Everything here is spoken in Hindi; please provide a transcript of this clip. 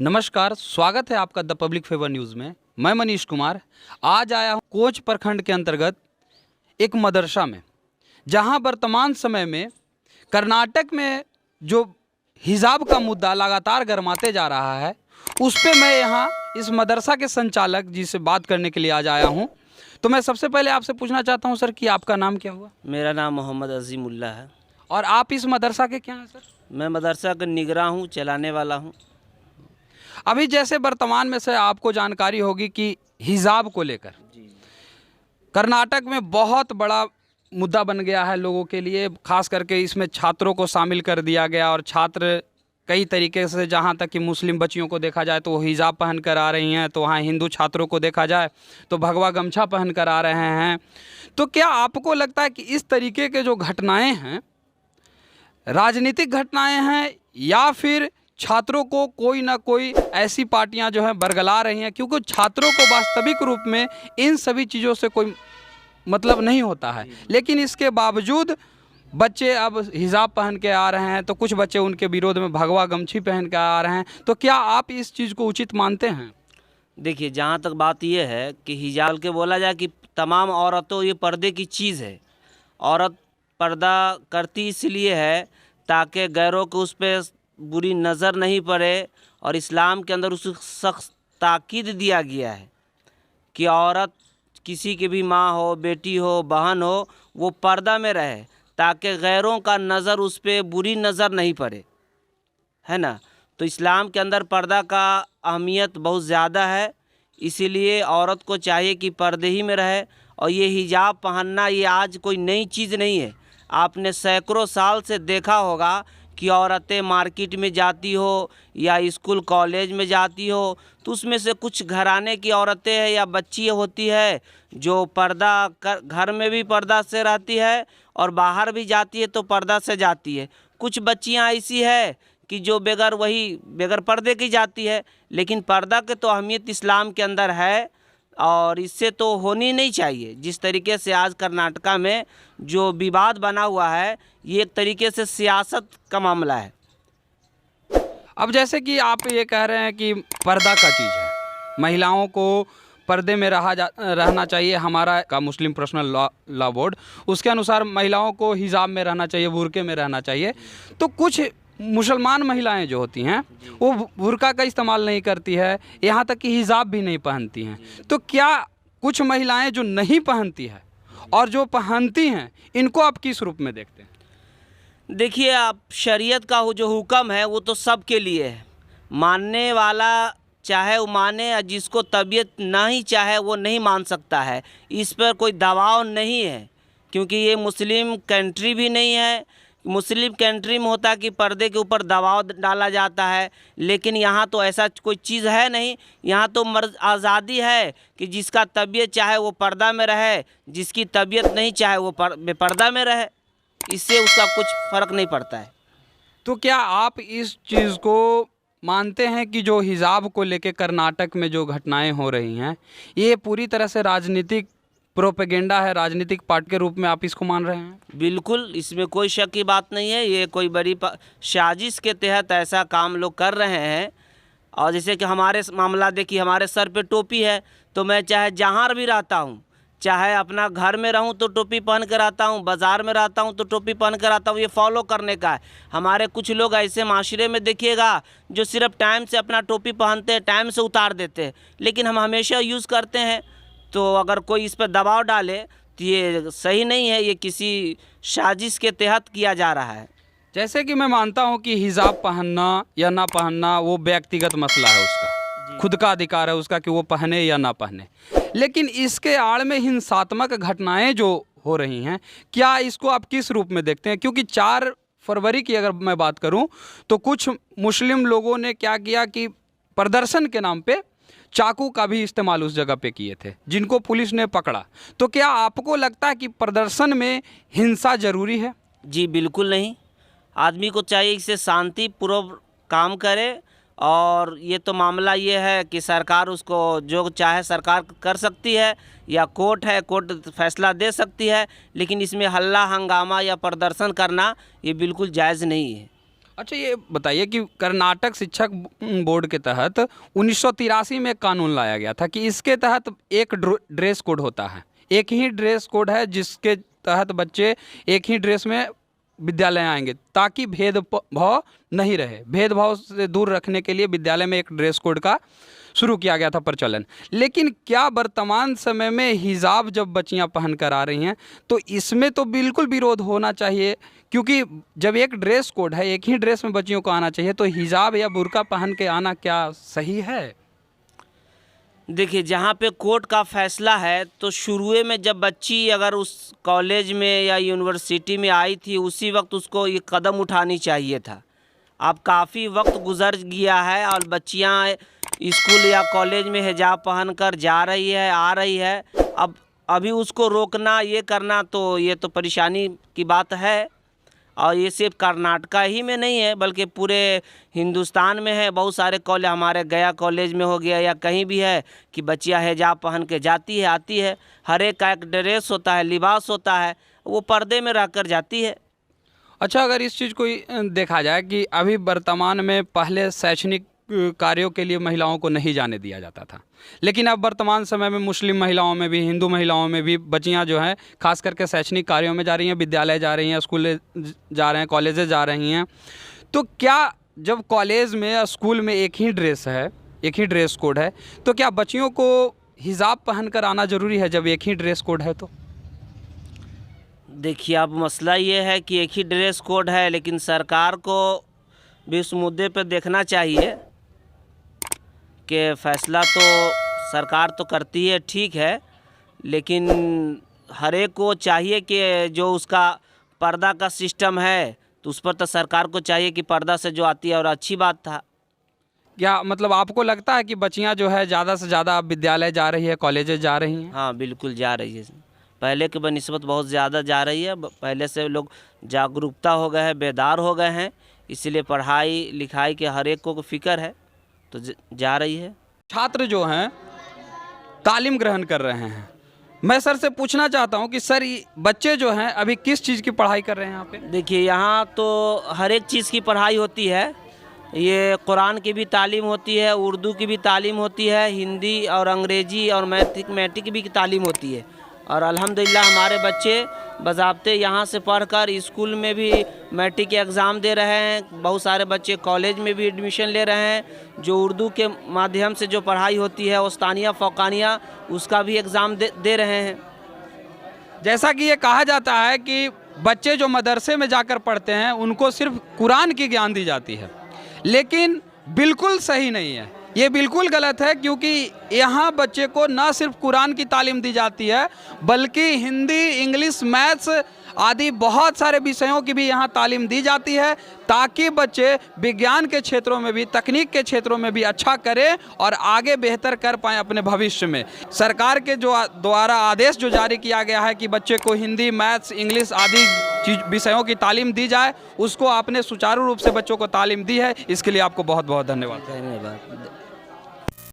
नमस्कार, स्वागत है आपका द पब्लिक फेवर न्यूज़ में। मैं मनीष कुमार आज आया हूँ कोच प्रखंड के अंतर्गत एक मदरसा में, जहाँ वर्तमान समय में कर्नाटक में जो हिजाब का मुद्दा लगातार गरमाते जा रहा है, उस पे मैं यहाँ इस मदरसा के संचालक जी से बात करने के लिए आज आया हूँ। तो मैं सबसे पहले आपसे पूछना चाहता हूँ सर कि आपका नाम क्या हुआ? मेरा नाम मोहम्मद अजीमुल्ला है। और आप इस मदरसा के क्या हैं सर? मैं मदरसा का निगरान हूँ, चलाने वाला हूँ। अभी जैसे वर्तमान में से आपको जानकारी होगी कि हिजाब को लेकर कर्नाटक में बहुत बड़ा मुद्दा बन गया है लोगों के लिए, खास करके इसमें छात्रों को शामिल कर दिया गया और छात्र कई तरीके से, जहाँ तक कि मुस्लिम बच्चियों को देखा जाए तो वो हिजाब पहन कर आ रही हैं, तो वहाँ हिंदू छात्रों को देखा जाए तो भगवा गमछा पहन कर आ रहे हैं। तो क्या आपको लगता है कि इस तरीके के जो घटनाएं हैं राजनीतिक घटनाएं हैं, या फिर छात्रों को कोई ना कोई ऐसी पार्टियां जो हैं बरगला रही हैं? क्योंकि छात्रों को वास्तविक रूप में इन सभी चीज़ों से कोई मतलब नहीं होता है, लेकिन इसके बावजूद बच्चे अब हिजाब पहन के आ रहे हैं, तो कुछ बच्चे उनके विरोध में भगवा गमछी पहन के आ रहे हैं। तो क्या आप इस चीज़ को उचित मानते हैं? देखिए, जहाँ तक बात यह है कि हिजाब के बोला जाए कि तमाम औरतों ये पर्दे की चीज़ है। औरत पर्दा करती इसलिए है ताकि गैरों को उस पर बुरी नज़र नहीं पड़े, और इस्लाम के अंदर उसे सख्त ताकीद दिया गया है कि औरत किसी की भी माँ हो, बेटी हो, बहन हो, वो पर्दा में रहे ताकि गैरों का नज़र उस पर बुरी नज़र नहीं पड़े, है ना। तो इस्लाम के अंदर पर्दा का अहमियत बहुत ज़्यादा है, इसीलिए औरत को चाहिए कि पर्दे ही में रहे। और ये हिजाब पहनना ये आज कोई नई चीज़ नहीं है। आपने सैकड़ों साल से देखा होगा कि औरतें मार्केट में जाती हो या स्कूल कॉलेज में जाती हो, तो उसमें से कुछ घराने की औरतें हैं या बच्ची होती है जो पर्दा कर, घर में भी पर्दा से रहती है और बाहर भी जाती है तो पर्दा से जाती है। कुछ बच्चियां ऐसी है कि जो बगैर पर्दे की जाती है, लेकिन पर्दा के तो अहमियत इस्लाम के अंदर है और इससे तो होनी नहीं चाहिए। जिस तरीके से आज कर्नाटका में जो विवाद बना हुआ है, ये एक तरीके से सियासत का मामला है। अब जैसे कि आप ये कह रहे हैं कि पर्दा का चीज़ है, महिलाओं को पर्दे में रहना चाहिए, हमारा का मुस्लिम पर्सनल लॉ बोर्ड उसके अनुसार महिलाओं को हिजाब में रहना चाहिए, बुर्के में रहना चाहिए। तो कुछ मुसलमान महिलाएं जो होती हैं वो बुर्का का इस्तेमाल नहीं करती है, यहाँ तक कि हिजाब भी नहीं पहनती हैं। तो क्या कुछ महिलाएं जो नहीं पहनती है और जो पहनती हैं, इनको आप किस रूप में देखते हैं? देखिए, आप शरीयत का जो हुक्म है वो तो सबके लिए है। मानने वाला चाहे वो माने, या जिसको तबीयत नहीं चाहे वो नहीं मान सकता है। इस पर कोई दबाव नहीं है, क्योंकि ये मुस्लिम कंट्री भी नहीं है। मुस्लिम कंट्री में होता कि पर्दे के ऊपर दबाव डाला जाता है, लेकिन यहाँ तो ऐसा कोई चीज़ है नहीं। यहाँ तो आज़ादी है कि जिसका तबीयत चाहे वो पर्दा में रहे, जिसकी तबीयत नहीं चाहे वो बेपर्दा में रहे। इससे उसका कुछ फ़र्क नहीं पड़ता है। तो क्या आप इस चीज़ को मानते हैं कि जो हिजाब को लेके कर्नाटक में जो घटनाएं हो रही हैं, ये पूरी तरह से राजनीतिक प्रोपेगेंडा है, राजनीतिक पार्ट के रूप में आप इसको मान रहे हैं? बिल्कुल, इसमें कोई शक की बात नहीं है। ये कोई बड़ी साजिश के तहत ऐसा काम लोग कर रहे हैं। और जैसे कि हमारे मामला देखिए, हमारे सर पे टोपी है, तो मैं चाहे जहाँ भी रहता हूँ, चाहे अपना घर में रहूं तो टोपी पहन कर आता हूं, बाज़ार में रहता हूं तो टोपी पहन कर आता हूं। ये फॉलो करने का है। हमारे कुछ लोग ऐसे माशरे में देखिएगा जो सिर्फ टाइम से अपना टोपी पहनते हैं, टाइम से उतार देते हैं, लेकिन हम हमेशा यूज़ करते हैं। तो अगर कोई इस पर दबाव डाले तो ये सही नहीं है, ये किसी साजिश के तहत किया जा रहा है। जैसे कि मैं मानता हूं कि हिजाब पहनना या ना पहनना वो व्यक्तिगत मसला है, उसका खुद का अधिकार है उसका कि वो पहने या ना पहने, लेकिन इसके आड़ में हिंसात्मक घटनाएं जो हो रही हैं, क्या इसको आप किस रूप में देखते हैं? क्योंकि 4 फरवरी की अगर मैं बात करूं तो कुछ मुस्लिम लोगों ने क्या किया कि प्रदर्शन के नाम पे चाकू का भी इस्तेमाल उस जगह पे किए थे, जिनको पुलिस ने पकड़ा। तो क्या आपको लगता है कि प्रदर्शन में हिंसा जरूरी है? जी बिल्कुल नहीं। आदमी को चाहिए इससे शांतिपूर्वक काम करे, और ये तो मामला ये है कि सरकार उसको जो चाहे सरकार कर सकती है, या कोर्ट है, कोर्ट फैसला दे सकती है, लेकिन इसमें हल्ला हंगामा या प्रदर्शन करना ये बिल्कुल जायज़ नहीं है। अच्छा, ये बताइए कि कर्नाटक शिक्षक बोर्ड के तहत 1983 में एक कानून लाया गया था कि इसके तहत एक ड्रेस कोड होता है, एक ही ड्रेस कोड है जिसके तहत बच्चे एक ही ड्रेस में विद्यालय आएंगे ताकि भेदभाव नहीं रहे। भेदभाव से दूर रखने के लिए विद्यालय में एक ड्रेस कोड का शुरू किया गया था प्रचलन। लेकिन क्या वर्तमान समय में हिजाब जब बच्चियां पहन कर आ रही हैं तो इसमें तो बिल्कुल विरोध होना चाहिए, क्योंकि जब एक ड्रेस कोड है, एक ही ड्रेस में बच्चियों को आना चाहिए, तो हिजाब या बुर्का पहन के आना क्या सही है? देखिए, जहाँ पे कोर्ट का फैसला है तो शुरू में जब बच्ची अगर उस कॉलेज में या यूनिवर्सिटी में आई थी उसी वक्त उसको ये कदम उठानी चाहिए था। अब काफ़ी वक्त गुजर गया है और बच्चियाँ स्कूल या कॉलेज में हिजाब पहनकर जा रही है, आ रही है। अब अभी उसको रोकना, ये करना, तो ये तो परेशानी की बात है। और ये सिर्फ कर्नाटका ही में नहीं है बल्कि पूरे हिंदुस्तान में है। बहुत सारे कॉलेज, हमारे गया कॉलेज में हो गया या कहीं भी है कि बच्चियां हिजाब पहन के जाती है, आती है। हर एक का एक ड्रेस होता है, लिबास होता है, वो पर्दे में रहकर जाती है। अच्छा, अगर इस चीज़ को देखा जाए कि अभी वर्तमान में पहले शैक्षणिक कार्यों के लिए महिलाओं को नहीं जाने दिया जाता था, लेकिन अब वर्तमान समय में मुस्लिम महिलाओं में भी, हिंदू महिलाओं में भी बच्चियां जो हैं खास करके शैक्षणिक कार्यों में जा रही हैं, विद्यालय जा रही हैं, स्कूल जा रहे हैं, कॉलेजेस जा रही हैं। तो क्या जब कॉलेज में या स्कूल में एक ही ड्रेस है, एक ही ड्रेस कोड है, तो क्या बच्चियों को हिजाब पहन कर आना ज़रूरी है जब एक ही ड्रेस कोड है? तो देखिए, अब मसला ये है कि एक ही ड्रेस कोड है, लेकिन सरकार को भी इस मुद्दे पर देखना चाहिए कि फ़ैसला तो सरकार तो करती है, ठीक है, लेकिन हर एक को चाहिए कि जो उसका पर्दा का सिस्टम है तो उस पर तो सरकार को चाहिए कि पर्दा से जो आती है, और अच्छी बात था। क्या मतलब आपको लगता है कि बच्चियां जो है ज़्यादा से ज़्यादा विद्यालय जा रही है, कॉलेजेस जा रही हैं? हाँ, बिल्कुल जा रही है। पहले के बनिस्बत बहुत ज़्यादा जा रही है। पहले से लोग जागरूकता हो गए हैं, बेदार हो गए हैं, इसीलिए पढ़ाई लिखाई के हर एक को फिक्र है तो जा रही है। छात्र जो हैं तालीम ग्रहण कर रहे हैं, मैं सर से पूछना चाहता हूं कि सर बच्चे जो हैं अभी किस चीज़ की पढ़ाई कर रहे हैं यहाँ पे? देखिए, यहाँ तो हर एक चीज़ की पढ़ाई होती है। ये कुरान की भी तालीम होती है, उर्दू की भी तालीम होती है, हिंदी और अंग्रेजी और मैट्रिक की भी तालीम होती है। और अल्हम्दुलिल्लाह हमारे बच्चे बज़ाब्ते यहाँ से पढ़कर स्कूल में भी मैट्रिक के एग्ज़ाम दे रहे हैं। बहुत सारे बच्चे कॉलेज में भी एडमिशन ले रहे हैं। जो उर्दू के माध्यम से जो पढ़ाई होती है उस्तानिया फ़ौकानिया, उसका भी एग्ज़ाम दे रहे हैं। जैसा कि ये कहा जाता है कि बच्चे जो मदरसे में जाकर पढ़ते हैं उनको सिर्फ कुरान की ज्ञान दी जाती है, लेकिन बिल्कुल सही नहीं है, ये बिल्कुल गलत है। क्योंकि यहाँ बच्चे को ना सिर्फ कुरान की तालीम दी जाती है बल्कि हिंदी, इंग्लिश, मैथ्स आदि बहुत सारे विषयों की भी यहाँ तालीम दी जाती है ताकि बच्चे विज्ञान के क्षेत्रों में भी, तकनीक के क्षेत्रों में भी अच्छा करें और आगे बेहतर कर पाएँ अपने भविष्य में। सरकार के जो द्वारा आदेश जो जारी किया गया है कि बच्चे को हिंदी, मैथ्स, इंग्लिश आदि विषयों की तालीम दी जाए, उसको आपने सुचारू रूप से बच्चों को तालीम दी है, इसके लिए आपको बहुत बहुत धन्यवाद। धन्यवाद।